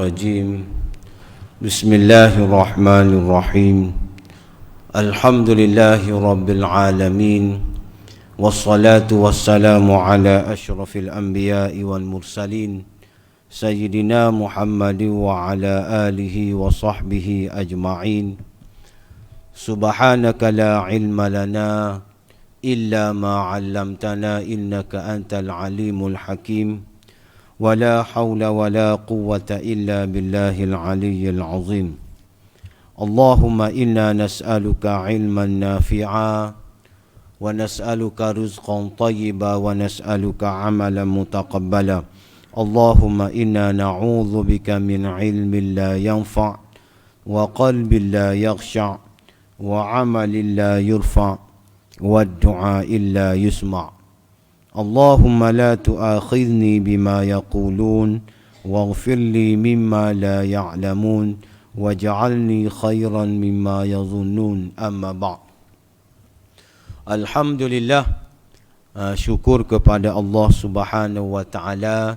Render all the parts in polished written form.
الرجيم بسم الله الرحمن الرحيم الحمد لله رب العالمين والصلاة والسلام على أشرف الأنبياء والمرسلين سيدنا محمد وعلى آله وصحبه أجمعين سبحانك لا علم لنا إلا ما علمتنا إنك أنت العليم الحكيم ولا حول ولا قوة إلا بالله العلي العظيم اللهم إنا نسألك علما نافعا ونسألك رزقا طيبا ونسألك عملا متقبلا اللهم إنا نعوذ بك من علم لا ينفع وقلب لا يخشع وعمل لا يرفع والدعاء لا يسمع اللهم لا تؤاخذني بما يقولون واغفر لي مما لا يعلمون واجعلني خيرا مما يظنون أما بعد. Alhamdulillah, syukur kepada Allah Subhanahu wa taala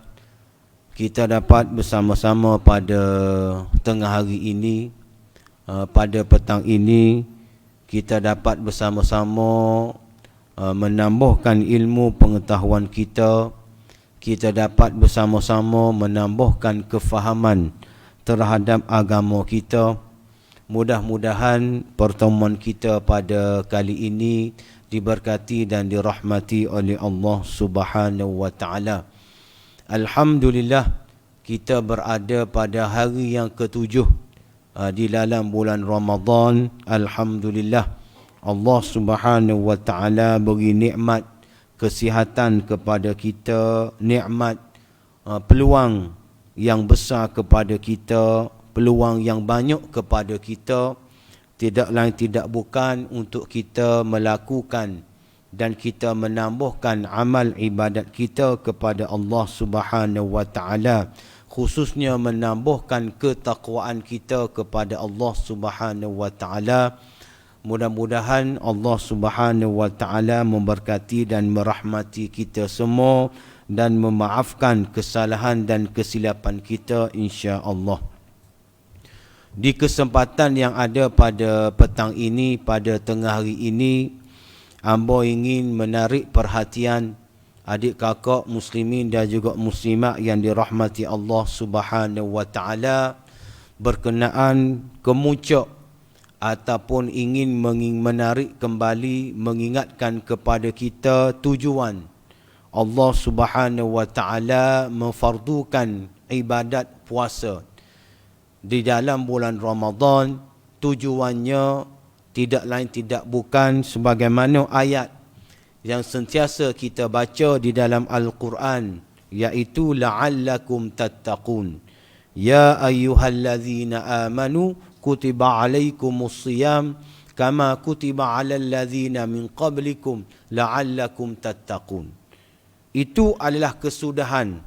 kita dapat bersama-sama pada tengah hari ini, pada petang ini kita dapat bersama-sama menambahkan ilmu pengetahuan kita. Kita dapat bersama-sama menambahkan kefahaman terhadap agama kita. Mudah-mudahan pertemuan kita pada kali ini diberkati dan dirahmati oleh Allah Subhanahu wa taala. Alhamdulillah, kita berada pada hari yang ketujuh di dalam bulan Ramadan. Alhamdulillah, Allah Subhanahu wa taala beri nikmat kesihatan kepada kita, nikmat peluang yang besar kepada kita, peluang yang banyak kepada kita, tidak lain tidak bukan untuk kita melakukan dan kita menambahkan amal ibadat kita kepada Allah Subhanahu wa taala, khususnya menambahkan ketakwaan kita kepada Allah Subhanahu wa taala. Mudah-mudahan Allah Subhanahu wa taala memberkati dan merahmati kita semua dan memaafkan kesalahan dan kesilapan kita insya-Allah. Di kesempatan yang ada pada petang ini, pada tengah hari ini, hamba ingin menarik perhatian adik kakak muslimin dan juga muslimat yang dirahmati Allah Subhanahu wa taala berkenaan kemuncak ataupun ingin menarik kembali, mengingatkan kepada kita tujuan Allah Subhanahu wa taala memfardukan ibadat puasa di dalam bulan Ramadan. Tujuannya tidak lain tidak bukan sebagaimana ayat yang sentiasa kita baca di dalam Al-Quran, iaitu la'allakum tattaqun. Ya ayyuhallazina amanu kutiba alaikumus siyam kama kutiba alal ladzina min qablikum la'allakum tattaqun. Itu adalah kesudahan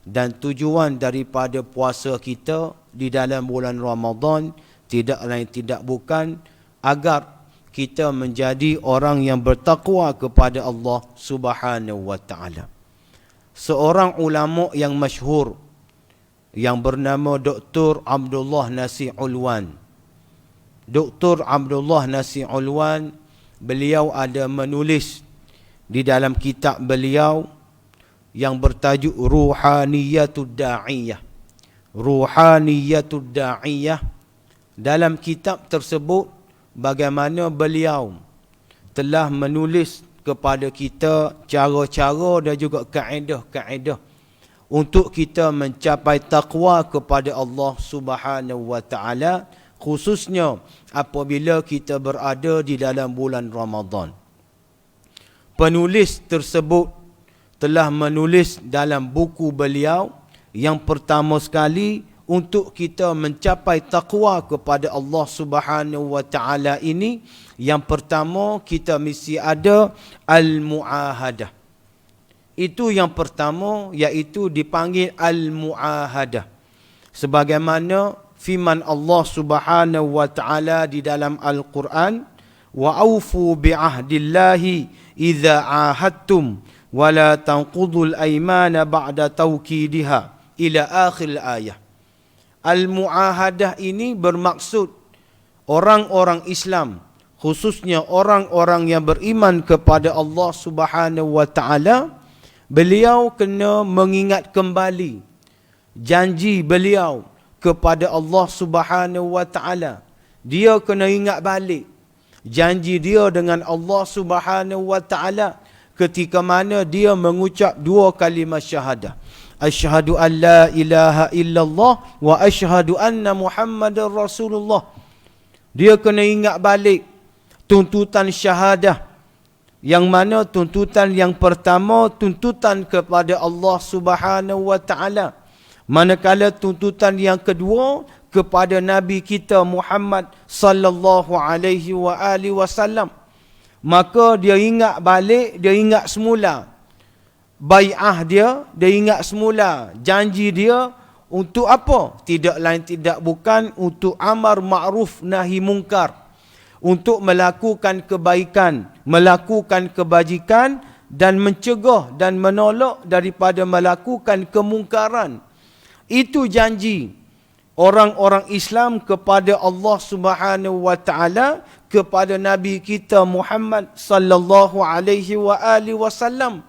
dan tujuan daripada puasa kita di dalam bulan Ramadan, tidak lain tidak bukan agar kita menjadi orang yang bertakwa kepada Allah Subhanahu wa taala. Seorang ulama yang masyhur yang bernama Dr. Abdullah Nasir Ulwan. Dr. Abdullah Nasir Ulwan, beliau ada menulis di dalam kitab beliau yang bertajuk Ruhaniyatud Da'iyah. Ruhaniyatud Da'iyah. Dalam kitab tersebut bagaimana beliau telah menulis kepada kita cara-cara dan juga kaedah-kaedah untuk kita mencapai takwa kepada Allah Subhanahu wa taala, khususnya apabila kita berada di dalam bulan Ramadan. Penulis tersebut telah menulis dalam buku beliau yang pertama sekali untuk kita mencapai takwa kepada Allah Subhanahu wa taala ini, yang pertama kita mesti ada al-muahadah. Itu yang pertama, iaitu dipanggil al-muahadah. Sebagaimana firman Allah Subhanahu wa taala di dalam Al-Quran, wa aufu bi'ahdillahi idza ahadtum wa la tanqudul aymana ba'da tawkidiha ila akhir ayah. Al-mu'ahadah ini bermaksud orang-orang Islam, khususnya orang-orang yang beriman kepada Allah Subhanahu wa taala, beliau kena mengingat kembali janji beliau kepada Allah Subhanahu wa taala. Dia kena ingat balik janji dia dengan Allah Subhanahu wa taala ketika mana dia mengucap dua kalimah syahadah. Asyhadu an la ilaha illallah wa asyhadu anna Muhammadar Rasulullah. Dia kena ingat balik tuntutan syahadah, yang mana tuntutan yang pertama tuntutan kepada Allah Subhanahu wa taala, manakala tuntutan yang kedua kepada Nabi kita Muhammad sallallahu alaihi wa alihi wasallam. Maka dia ingat balik, dia ingat semula bai'ah dia ingat semula janji dia untuk apa? Tidak lain tidak bukan untuk amar ma'ruf nahi mungkar, untuk melakukan kebaikan, melakukan kebajikan dan mencegah dan menolak daripada melakukan kemungkaran. Itu janji orang-orang Islam kepada Allah Subhanahu wa taala, kepada Nabi kita Muhammad sallallahu alaihi wa alihi wasallam.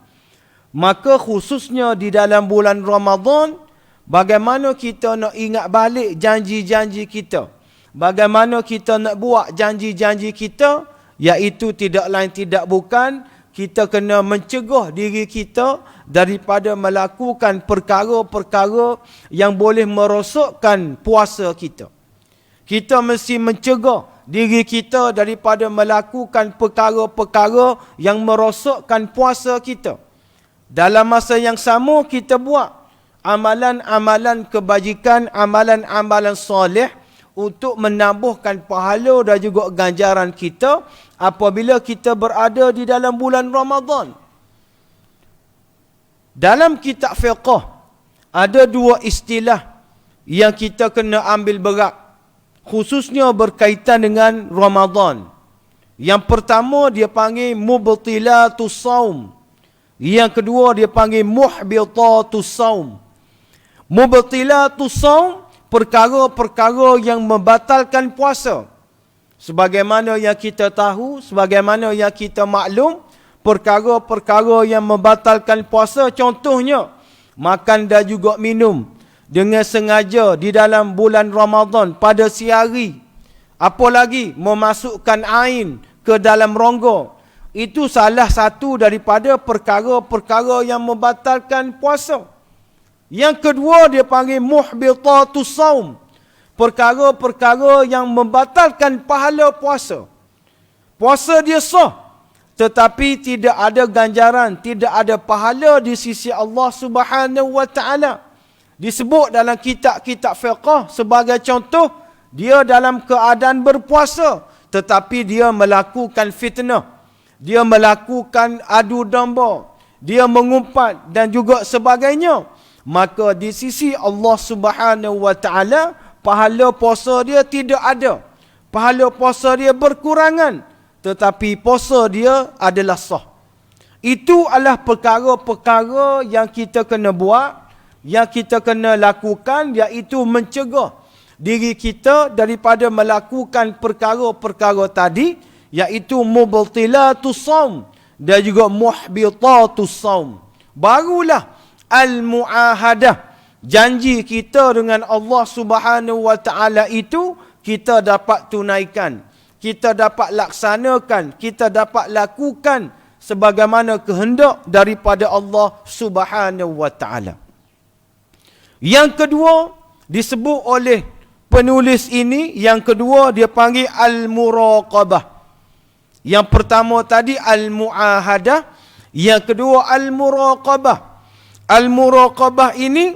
Maka khususnya di dalam bulan Ramadan, bagaimana kita nak ingat balik janji-janji kita? Bagaimana kita nak buat janji-janji kita? Iaitu tidak lain tidak bukan, kita kena mencegah diri kita daripada melakukan perkara-perkara yang boleh merosakkan puasa kita. Kita mesti mencegah diri kita daripada melakukan perkara-perkara yang merosakkan puasa kita. Dalam masa yang sama kita buat amalan-amalan kebajikan, amalan-amalan soleh untuk menambahkan pahala dan juga ganjaran kita apabila kita berada di dalam bulan Ramadan. Dalam kitab fiqh ada dua istilah yang kita kena ambil berat, khususnya berkaitan dengan Ramadan. Yang pertama dia panggil mubtilatus saum. Yang kedua dia panggil muhbitatus saum. Mubtilatus saum, perkara-perkara yang membatalkan puasa. Sebagaimana yang kita tahu, sebagaimana yang kita maklum, perkara-perkara yang membatalkan puasa, contohnya makan dan juga minum dengan sengaja di dalam bulan Ramadan pada siang hari. Apa lagi? Memasukkan ain ke dalam rongga. Itu salah satu daripada perkara-perkara yang membatalkan puasa. Yang kedua dia panggil muhbitatus saum, perkara-perkara yang membatalkan pahala puasa. Puasa dia sah, tetapi tidak ada ganjaran, tidak ada pahala di sisi Allah Subhanahu wa taala. Disebut dalam kitab-kitab fiqh sebagai contoh, dia dalam keadaan berpuasa tetapi dia melakukan fitnah, dia melakukan adu domba, dia mengumpat dan juga sebagainya. Maka di sisi Allah Subhanahu wa taala pahala puasa dia tidak ada. Pahala puasa dia berkurangan, tetapi puasa dia adalah sah. Itu adalah perkara-perkara yang kita kena buat, yang kita kena lakukan, iaitu mencegah diri kita daripada melakukan perkara-perkara tadi, iaitu mubtilatus saum dan juga muhbitatus saum. Barulah al-mu'ahadah, janji kita dengan Allah Subhanahu wa taala itu kita dapat tunaikan, kita dapat laksanakan, kita dapat lakukan sebagaimana kehendak daripada Allah Subhanahu wa taala. Yang kedua disebut oleh penulis ini, yang kedua dia panggil al-muraqabah. Yang pertama tadi al-mu'ahadah, yang kedua al-muraqabah. Al-muraqabah ini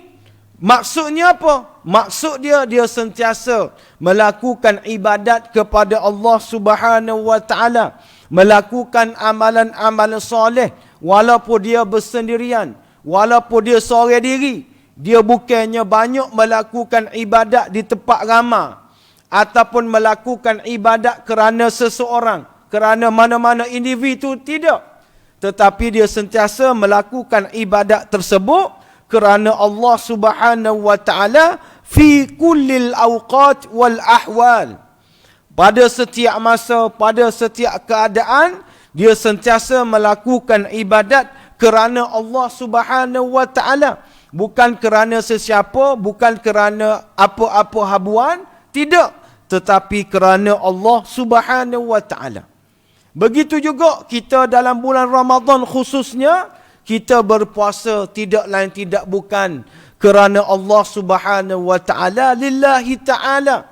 maksudnya apa? Maksud dia sentiasa melakukan ibadat kepada Allah Subhanahu wa taala, melakukan amalan-amalan soleh walaupun dia bersendirian, walaupun dia seorang diri. Dia bukannya banyak melakukan ibadat di tempat ramai ataupun melakukan ibadat kerana seseorang, kerana mana-mana individu, tidak. Tetapi dia sentiasa melakukan ibadat tersebut kerana Allah Subhanahu wa taala, fi kullil awqat wal ahwal. Pada setiap masa, pada setiap keadaan, dia sentiasa melakukan ibadat kerana Allah Subhanahu wa taala, bukan kerana sesiapa, bukan kerana apa-apa habuan, tidak, tetapi kerana Allah Subhanahu wa taala. Begitu juga kita dalam bulan Ramadan khususnya, kita berpuasa tidak lain tidak bukan kerana Allah Subhanahu wa taala, lillahi taala.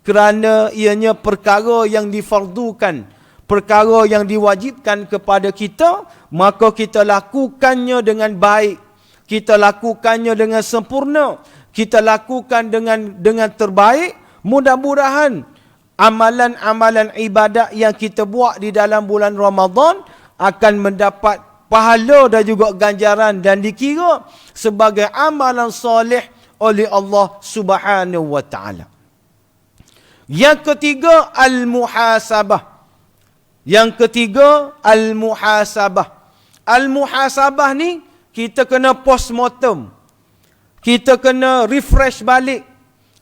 Kerana ianya perkara yang difardukan, perkara yang diwajibkan kepada kita, maka kita lakukannya dengan baik, kita lakukannya dengan sempurna, kita lakukan dengan terbaik. Mudah-mudahan amalan-amalan ibadat yang kita buat di dalam bulan Ramadan akan mendapat pahala dan juga ganjaran dan dikira sebagai amalan soleh oleh Allah Subhanahu wa taala. Yang ketiga, al-muhasabah. Yang ketiga, al-muhasabah. Al-muhasabah ni, kita kena postmortem. Kita kena refresh balik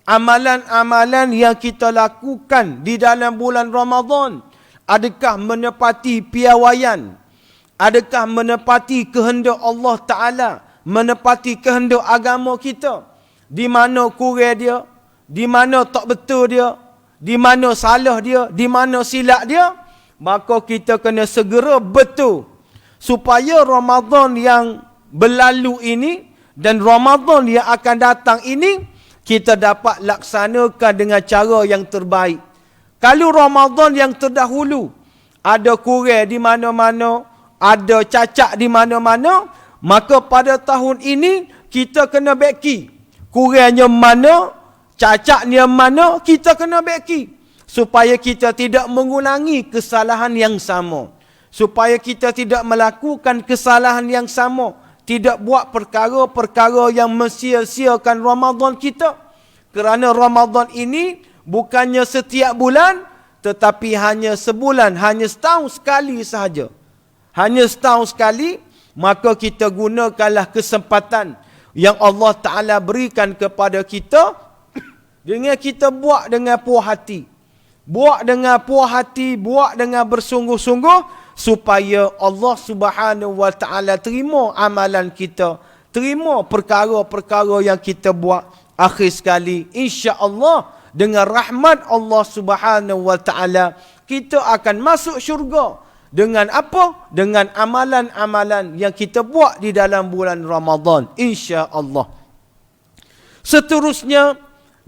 amalan-amalan yang kita lakukan di dalam bulan Ramadan. Adakah menepati piawaian? Adakah menepati kehendak Allah Ta'ala? Menepati kehendak agama kita? Di mana kurang dia? Di mana tak betul dia? Di mana salah dia, di mana silap dia, maka kita kena segera betul supaya Ramadan yang berlalu ini dan Ramadan yang akan datang ini kita dapat laksanakan dengan cara yang terbaik. Kalau Ramadan yang terdahulu ada kurang di mana-mana, ada cacat di mana-mana, maka pada tahun ini kita kena baiki. Kurangnya mana, cacatnya mana, kita kena baiki. Supaya kita tidak mengulangi kesalahan yang sama. Supaya kita tidak melakukan kesalahan yang sama. Tidak buat perkara-perkara yang mensia-siakan Ramadan kita. Kerana Ramadan ini bukannya setiap bulan, tetapi hanya sebulan, hanya setahun sekali sahaja. Hanya setahun sekali, maka kita gunakanlah kesempatan yang Allah Ta'ala berikan kepada kita dengan kita buat dengan puas hati. Buat dengan puas hati, buat dengan bersungguh-sungguh supaya Allah Subhanahu wa taala terima amalan kita, terima perkara-perkara yang kita buat. Akhir sekali, insya-Allah dengan rahmat Allah Subhanahu wa taala kita akan masuk syurga. Dengan apa? Dengan amalan-amalan yang kita buat di dalam bulan Ramadan, insya-Allah. Seterusnya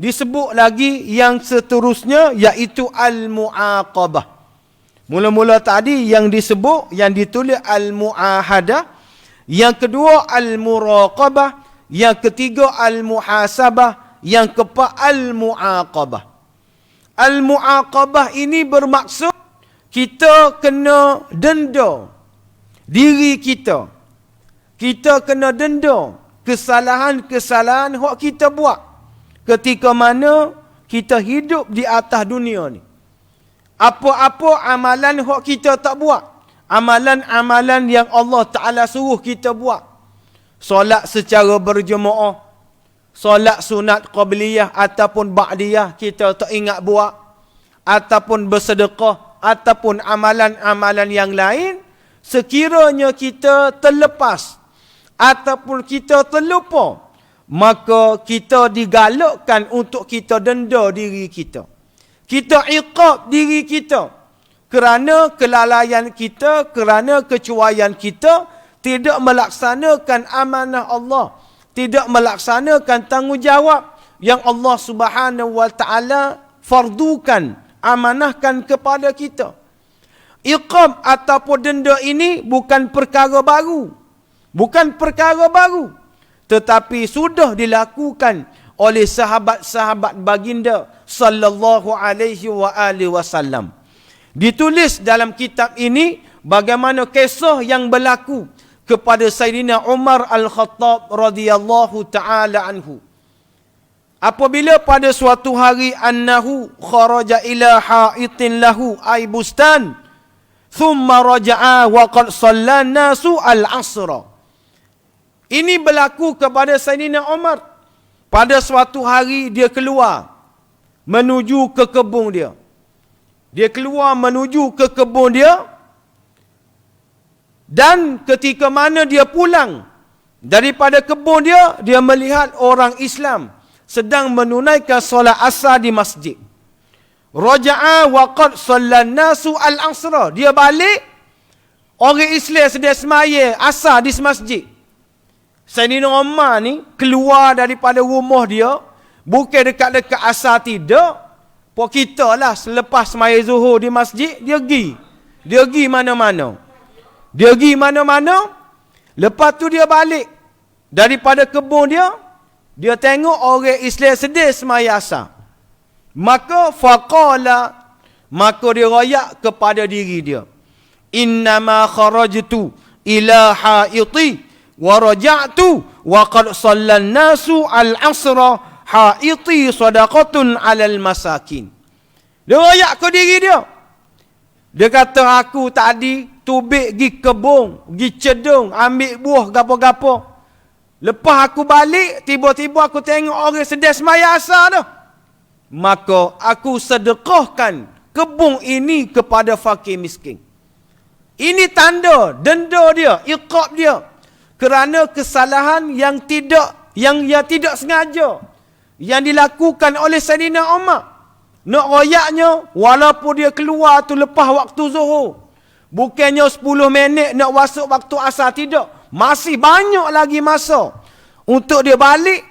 disebut lagi yang seterusnya, iaitu al-mu'aqabah. Mula-mula tadi yang disebut, yang ditulis al-mu'ahadah. Yang kedua al-muraqabah. Yang ketiga al-muhasabah. Yang keempat al-mu'aqabah. Al-mu'aqabah ini bermaksud kita kena denda diri kita. Kita kena denda kesalahan-kesalahan yang kita buat ketika mana kita hidup di atas dunia ni. Apa-apa amalan yang kita tak buat. Amalan-amalan yang Allah Ta'ala suruh kita buat. Solat secara berjemaah. Solat sunat qabliyah ataupun ba'diyah kita tak ingat buat. Ataupun bersedekah. Ataupun amalan-amalan yang lain. Sekiranya kita terlepas. Ataupun kita terlupa. Maka kita digalakkan untuk kita denda diri kita. Kita iqab diri kita. Kerana kelalaian kita, kerana kecuaian kita, tidak melaksanakan amanah Allah. Tidak melaksanakan tanggungjawab yang Allah Subhanahu wa taala fardukan, amanahkan kepada kita. Iqab ataupun denda ini bukan perkara baru. Bukan perkara baru. Tetapi sudah dilakukan oleh sahabat-sahabat baginda sallallahu alaihi wa alihi wasallam. Ditulis dalam kitab ini bagaimana kisah yang berlaku kepada Sayyidina Umar Al-Khattab radhiyallahu taala anhu. Apabila pada suatu hari annahu kharaja ila haitin lahu ay bustan thumma raja'a wa qad shalla nasu al-'asra. Ini berlaku kepada Sayyidina Umar pada suatu hari dia keluar menuju ke kebun dia. Dia keluar menuju ke kebun dia, dan ketika mana dia pulang daripada kebun dia, dia melihat orang Islam sedang menunaikan solat asar di masjid. Raja'a wa qad sallan nasu al-asra. Dia balik, orang Islam sedang semaya asar di masjid. Sayyidina Umar ni keluar daripada rumah dia, bukan dekat-dekat asar tidak. Pok kita lah selepas semaya zuhur di masjid, dia pergi mana-mana. Dia pergi mana-mana. Lepas tu dia balik daripada kebun dia, dia tengok orang Islam sedih semaya asar. Maka faqala, maka dia royak kepada diri dia, innama kharajtu ila haiti wa raja'tu wa qad sallan nasu al-asra haiti sadaqatun 'alal masakin. Dia royak ke diri dia. Dia kata, aku tadi tubik pergi kebun, pergi cedung, ambil buah gapo-gapo. Lepas aku balik, tiba-tiba aku tengok orang sedang semaya asar tu. Maka aku sedekahkan kebun ini kepada fakir miskin. Ini tanda denda dia, iqab dia, kerana kesalahan yang tidak sengaja yang dilakukan oleh Sayyidina Umar. Nak royaknya, walaupun dia keluar tu lepas waktu zuhur, bukannya 10 minit nak masuk waktu asar, tidak. Masih banyak lagi masa untuk dia balik.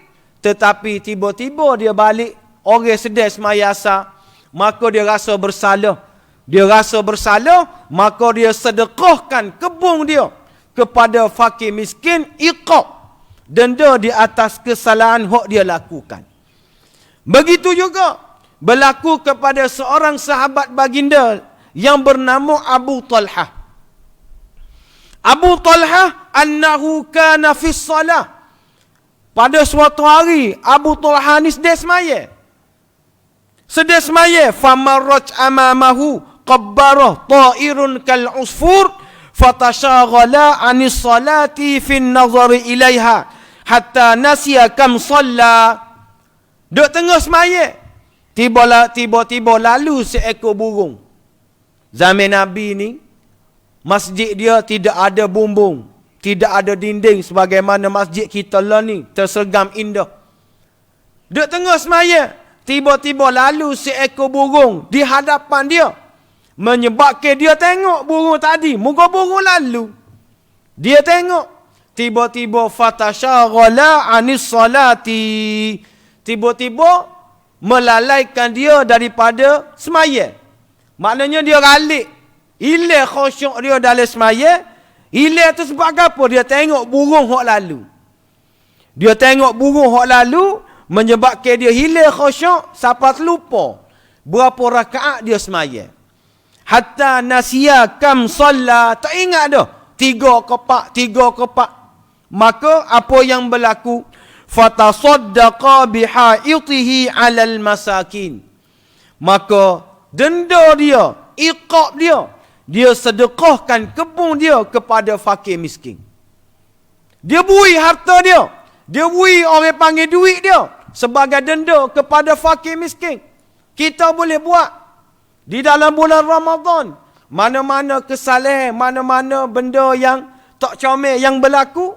Tetapi tiba-tiba dia balik, orang sedang semaya asar, maka dia rasa bersalah. Dia rasa bersalah, maka dia sedekahkan kebun dia kepada fakir miskin, iqab, denda di atas kesalahan yang dia lakukan. Begitu juga berlaku kepada seorang sahabat baginda yang bernama Abu Talhah. Abu Talhah annahu kana fi salah. Pada suatu hari Abu Talhah ni sedang semaya. Famarrat amamahu qabbarah ta'irun kal usfur fatashaghala anis salati fin nazari ilaiha hatta nasiya kam salla. Duk tengah semaya, tiba-tiba lalu seekor burung. Zaman Nabi ni, masjid dia tidak ada bumbung, tidak ada dinding sebagaimana masjid kita lah ni, tersergam indah. Duk tengah semaya, tiba-tiba lalu seekor burung di hadapan dia, menyebabkan dia tengok burung tadi, muka burung lalu. Dia tengok, tiba-tiba fatashaghala anis salati, tiba-tiba melalaikan dia daripada semaya. Maknanya dia ralik, hilang khusyuk dia dalam semaya. Hilang tu sebab apa? Dia tengok burung hok lalu. Dia tengok burung hok lalu, menyebabkan dia hilang khusyuk sampai terlupa berapa rakaat dia semaya. Hatta nasiya kam salla, tak ingat dah 3 kepak. Maka apa yang berlaku? Fatasaddaqa bihaitihi 'alal masakin. Maka denda dia, iqab dia sedekahkan kebun dia kepada fakir miskin. Dia beri harta dia, dia beri orang panggil duit dia sebagai denda kepada fakir miskin. Kita boleh buat di dalam bulan Ramadan. Mana-mana kesalahan, mana-mana benda yang tak comel yang berlaku,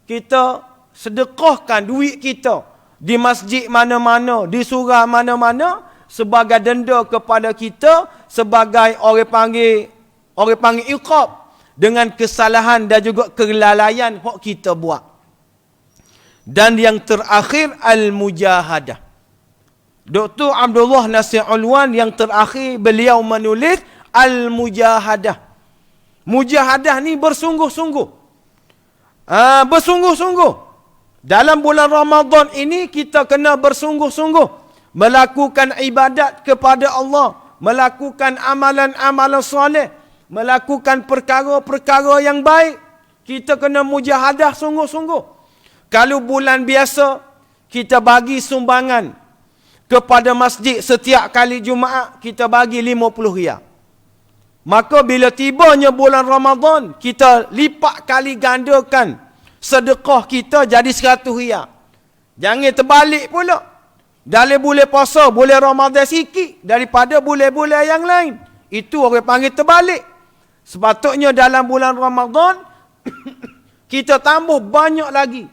kita sedekahkan duit kita di masjid mana-mana, di surau mana-mana, sebagai denda kepada kita, sebagai orang panggil iqab dengan kesalahan dan juga kelalaian yang kita buat. Dan yang terakhir, al-mujahadah. Dr. Abdullah Nasir Ulwan yang terakhir beliau menulis al-mujahadah. Mujahadah ni bersungguh-sungguh. Bersungguh-sungguh. Dalam bulan Ramadan ini kita kena bersungguh-sungguh melakukan ibadat kepada Allah, melakukan amalan-amalan soleh, melakukan perkara-perkara yang baik. Kita kena mujahadah sungguh-sungguh. Kalau bulan biasa, kita bagi sumbangan kepada masjid setiap kali Jumaat, kita bagi 50 riyal. Maka bila tibanya bulan Ramadan, kita lipat kali gandakan sedekah kita jadi 100 riyal. Jangan terbalik pula. Dalam bulan puasa, bulan Ramadan sikit daripada bulan-bulan yang lain. Itu orang panggil terbalik. Sepatutnya dalam bulan Ramadan, kita tambah banyak lagi.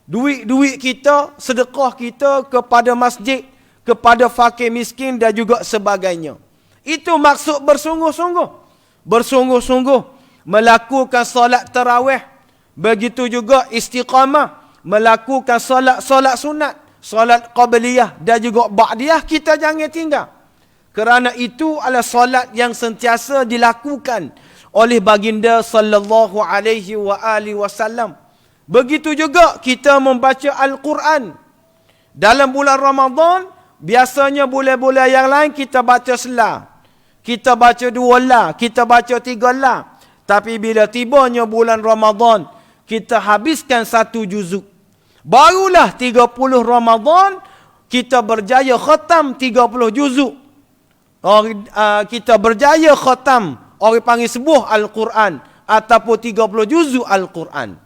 Duit-duit kita, sedekah kita kepada masjid, kepada fakir miskin dan juga sebagainya. Itu maksud bersungguh-sungguh. Bersungguh-sungguh melakukan solat tarawih. Begitu juga istiqamah. Melakukan solat sunat. Solat qabliyah dan juga ba'diyah kita jangan tinggal. Kerana itu adalah solat yang sentiasa dilakukan oleh baginda sallallahu alaihi wa alihi wasallam. Begitu juga kita membaca Al-Quran. Dalam bulan Ramadan, biasanya bulan-bulan yang lain kita baca selah. Kita baca 2 lah, kita baca 3 lah. Tapi bila tibanya bulan Ramadan, kita habiskan 1 juzuk. Barulah 30 Ramadan, kita berjaya khatam 30 juzuk. Kita berjaya khatam, orang panggil sebuah Al-Quran. Ataupun 30 juzuk Al-Quran.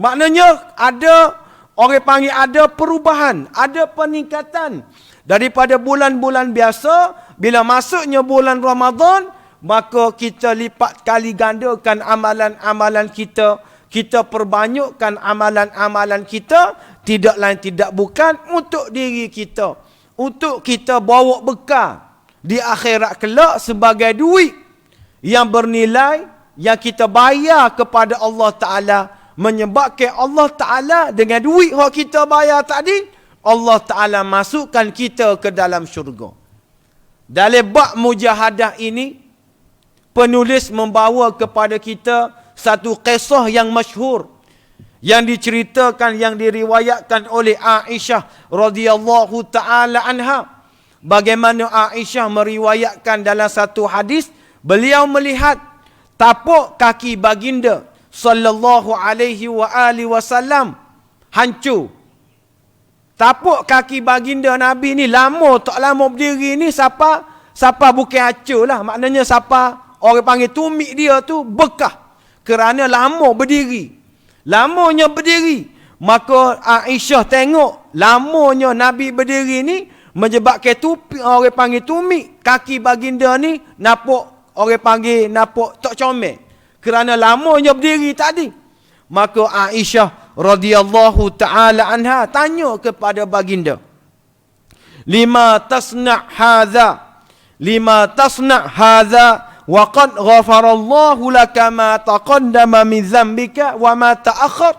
Maknanya ada, orang panggil ada perubahan, ada peningkatan. Daripada bulan-bulan biasa, bila masuknya bulan Ramadan, maka kita lipat kali gandakan amalan-amalan kita. Kita perbanyakkan amalan-amalan kita, tidak lain tidak bukan untuk diri kita. Untuk kita bawa bekal di akhirat kelak sebagai duit yang bernilai, yang kita bayar kepada Allah Ta'ala. Menyebabkan Allah Ta'ala dengan duit yang kita bayar tadi, Allah Ta'ala masukkan kita ke dalam syurga. Dalam bab mujahadah ini, penulis membawa kepada kita satu kisah yang masyhur yang diceritakan, yang diriwayatkan oleh Aisyah radhiyallahu taala anha. Bagaimana Aisyah meriwayatkan dalam satu hadis, beliau melihat tapak kaki baginda sallallahu alaihi wa alihi wasallam hancur. Tapak kaki baginda Nabi ni lama tak lama berdiri ni, siapa bukan hancur lah. Maknanya siapa orang panggil tumit dia tu bekah. Kerana lama berdiri. Lamanya berdiri. Maka Aisyah tengok lamanya Nabi berdiri ni menyebabkan tupi, orang panggil tumit kaki baginda ni nampak, orang panggil nampak tak comel. Kerana lamanya berdiri tadi. Maka Aisyah radhiyallahu taala anha tanya kepada baginda, lima tasna' hadza wa qad ghafarallahu laka ma taqaddama min dhanbika wa ma ta'akhkhar.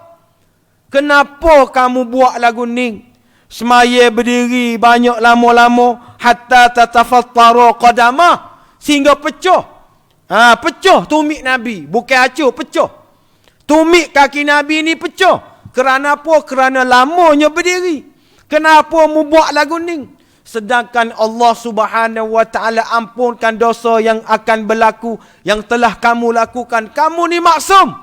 Kenapa kamu buat lagu ni? Semaya berdiri banyak lama-lama hatta tatafattara qadamah, sehingga pecah. Pecah tumit Nabi, bukan hancur, pecah. Tumit kaki Nabi ni pecah. Kerana apa? Kerana lamanya berdiri. Kenapa mu buat lagu ni? Sedangkan Allah Subhanahu wa taala ampunkan dosa yang akan berlaku, yang telah kamu lakukan. Kamu ni maksum.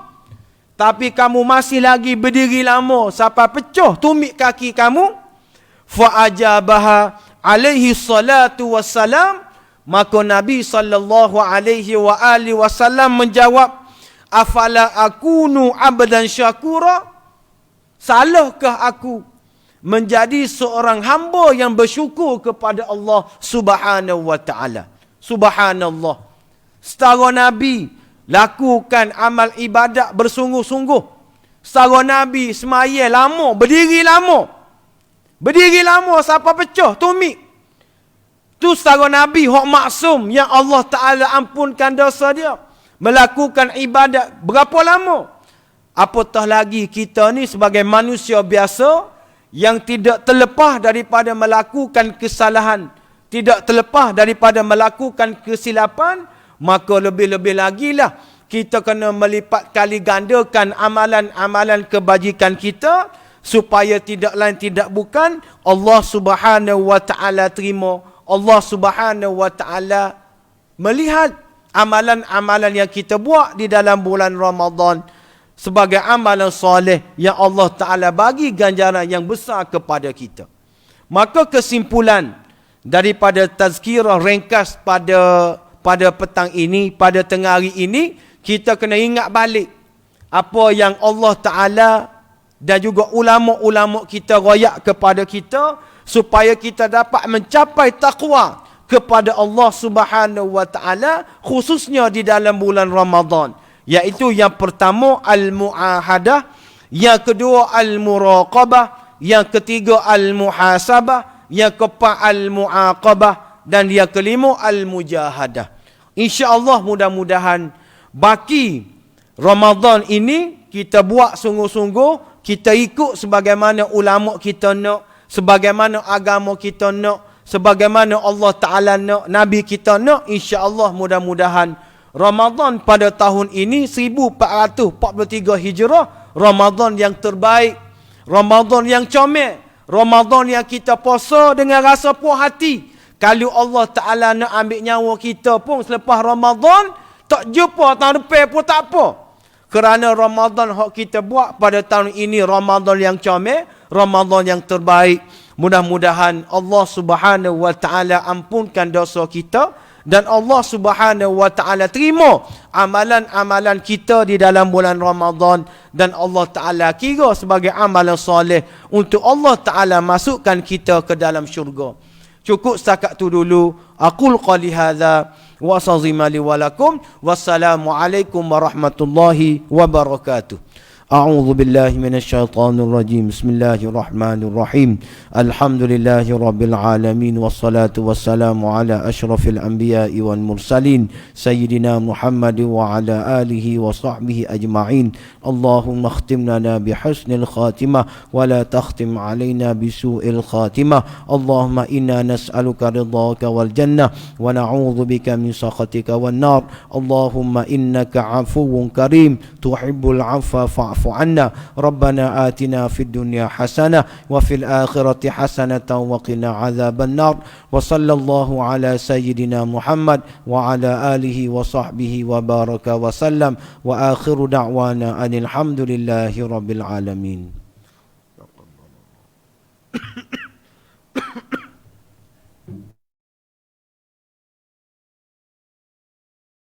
Tapi kamu masih lagi berdiri lama sampai pecah tumit kaki kamu. Fa ajabaha alaihi salatu wassalam. Maka Nabi sallallahu alaihi wa alihi wasallam menjawab, afala akunu abdan syakura? Salahkah aku menjadi seorang hamba yang bersyukur kepada Allah Subhanahu wa taala? Subhanallah. Setara Nabi lakukan amal ibadat bersungguh-sungguh. Setara Nabi semaya lama, berdiri lama. Berdiri lama sampai pecah tumit. Tu setara Nabi hak maksum yang Allah Ta'ala ampunkan dosa dia. Melakukan ibadat berapa lama? Apatah lagi kita ni sebagai manusia biasa yang tidak terlepas daripada melakukan kesalahan, tidak terlepas daripada melakukan kesilapan, maka lebih-lebih lagi lah kita kena melipat kali gandakan amalan-amalan kebajikan kita supaya tidak lain tidak bukan Allah Subhanahu wa taala terima. Allah Subhanahu wa taala melihat amalan-amalan yang kita buat di dalam bulan Ramadan sebagai amalan soleh yang Allah Ta'ala bagi ganjaran yang besar kepada kita. Maka kesimpulan daripada tazkirah ringkas pada petang ini, pada tengah hari ini, kita kena ingat balik apa yang Allah Ta'ala dan juga ulama-ulama kita royak kepada kita supaya kita dapat mencapai taqwa kepada Allah Subhanahu wa taala, khususnya di dalam bulan Ramadan. Iaitu yang pertama al-muahadah, yang kedua al-muraqabah, yang ketiga al-muhasabah, yang keempat al-muaqabah, dan yang kelima al-mujahadah. InsyaAllah mudah-mudahan baki Ramadan ini kita buat sungguh-sungguh, kita ikut sebagaimana ulama kita nak, sebagaimana agama kita nak, sebagaimana Allah Ta'ala nak, Nabi kita nak. InsyaAllah mudah-mudahan Ramadan pada tahun ini 1443 Hijrah, Ramadan yang terbaik, Ramadan yang comel, Ramadan yang kita puasa dengan rasa puas hati. Kalau Allah Ta'ala nak ambil nyawa kita pun selepas Ramadan, tak jumpa tahun depan pun tak apa. Kerana Ramadan yang kita buat pada tahun ini, Ramadan yang comel, Ramadan yang terbaik. Mudah-mudahan Allah Subhanahu wa taala ampunkan dosa kita dan Allah Subhanahu wa taala terima amalan-amalan kita di dalam bulan Ramadan, dan Allah Taala kira sebagai amalan soleh untuk Allah Taala masukkan kita ke dalam syurga. Cukup setakat tu dulu. Aqul qali hadza wa sazimali walakum. Wassalamualaikum warahmatullahi wabarakatuh. أعوذ بالله من الشيطان الرجيم بسم الله الرحمن الرحيم الحمد لله رب العالمين والصلاة والسلام على أشرف الأنبياء والمرسلين سيدنا محمد وعلى آله وصحبه أجمعين اللهم اختم لنا بحسن الخاتمة ولا تختم علينا بسوء الخاتمة اللهم إنا نسألك رضاك والجنة ونعوذ بك من سخطك والنار اللهم إنك عفو كريم تحب العفو فاعف عنا ربنا آتنا في الدنيا حسنة وفي الآخرة حسنة وقنا عذاب النار وصلى الله على سيدنا محمد وعلى آله وصحبه وبارك وسلم وآخر دعوانا أن الحمد لله رب العالمين.